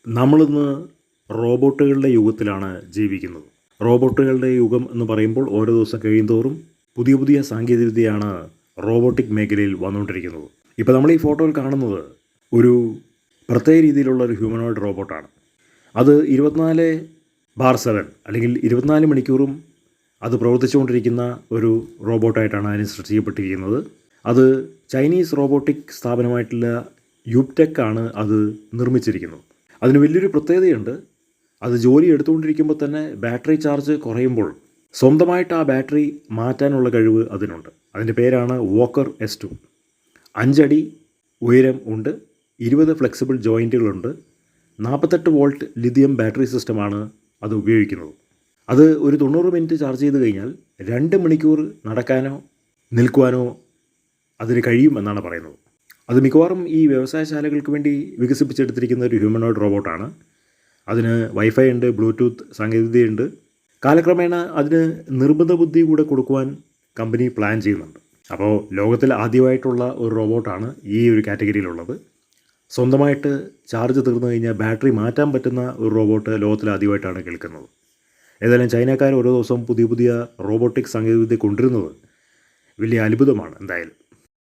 നമ്മളിന്ന് റോബോട്ടുകളുടെ യുഗത്തിലാണ് ജീവിക്കുന്നത്. റോബോട്ടുകളുടെ യുഗം എന്ന് പറയുമ്പോൾ ഓരോ ദിവസം കഴിയുന്തോറും പുതിയ പുതിയ സാങ്കേതികവിദ്യയാണ് റോബോട്ടിക് മേഖലയിൽ വന്നുകൊണ്ടിരിക്കുന്നത്. ഇപ്പോൾ നമ്മൾ ഈ ഫോട്ടോയിൽ കാണുന്നത് ഒരു പ്രത്യേക രീതിയിലുള്ള ഒരു ഹ്യൂമനോയിഡ് റോബോട്ടാണ്. അത് 24/7 അല്ലെങ്കിൽ 24 മണിക്കൂറും അത് പ്രവർത്തിച്ചുകൊണ്ടിരിക്കുന്ന ഒരു റോബോട്ടായിട്ടാണ് അതിന് സൃഷ്ടിക്കപ്പെട്ടിരിക്കുന്നത്. അത് ചൈനീസ് റോബോട്ടിക് സ്ഥാപനമായിട്ടുള്ള യുപ്ടെക് ആണ് അത് നിർമ്മിച്ചിരിക്കുന്നത്. അതിന് വലിയൊരു പ്രത്യേകതയുണ്ട്. അത് ജോലി എടുത്തുകൊണ്ടിരിക്കുമ്പോൾ തന്നെ ബാറ്ററി ചാർജ് കുറയുമ്പോൾ സ്വന്തമായിട്ട് ആ ബാറ്ററി മാറ്റാനുള്ള കഴിവ് അതിനുണ്ട്. അതിൻ്റെ പേരാണ് വോക്കർ S2. 5 അടി ഉയരം ഉണ്ട്, 20 ഫ്ലെക്സിബിൾ ജോയിൻറ്റുകളുണ്ട്, 48 വോൾട്ട് ലിഥിയം ബാറ്ററി സിസ്റ്റമാണ് അത് ഉപയോഗിക്കുന്നത്. അത് ഒരു 90 മിനിറ്റ് ചാർജ് ചെയ്ത് കഴിഞ്ഞാൽ 2 മണിക്കൂർ നടക്കാനോ നിൽക്കുവാനോ അതിന് കഴിയുമെന്നാണ് പറയുന്നത്. അത് മിക്കവാറും ഈ വ്യവസായശാലകൾക്ക് വേണ്ടി വികസിപ്പിച്ചെടുത്തിരിക്കുന്ന ഒരു ഹ്യൂമനോയിഡ് റോബോട്ടാണ്. അതിന് വൈഫൈ ഉണ്ട്, ബ്ലൂടൂത്ത് സാങ്കേതികതയുണ്ട്. കാലക്രമേണ അതിന് നിർബന്ധ ബുദ്ധി കൂടെ കൊടുക്കുവാൻ കമ്പനി പ്ലാൻ ചെയ്യുന്നുണ്ട്. അപ്പോൾ ലോകത്തിൽ ആദ്യമായിട്ടുള്ള ഒരു റോബോട്ടാണ് ഈ ഒരു കാറ്റഗറിയിലുള്ളത്. സ്വന്തമായിട്ട് ചാർജ് തീർന്നു കഴിഞ്ഞാൽ ബാറ്ററി മാറ്റാൻ പറ്റുന്ന ഒരു റോബോട്ട് ലോകത്തിൽ ആദ്യമായിട്ടാണ് കേൾക്കുന്നത്. ഏതായാലും ചൈനക്കാർ ഓരോ ദിവസവും പുതിയ പുതിയ റോബോട്ടിക് സാങ്കേതികവിദ്യ കൊണ്ടുവരുന്നത് വലിയ അത്ഭുതമാണ് എന്തായാലും.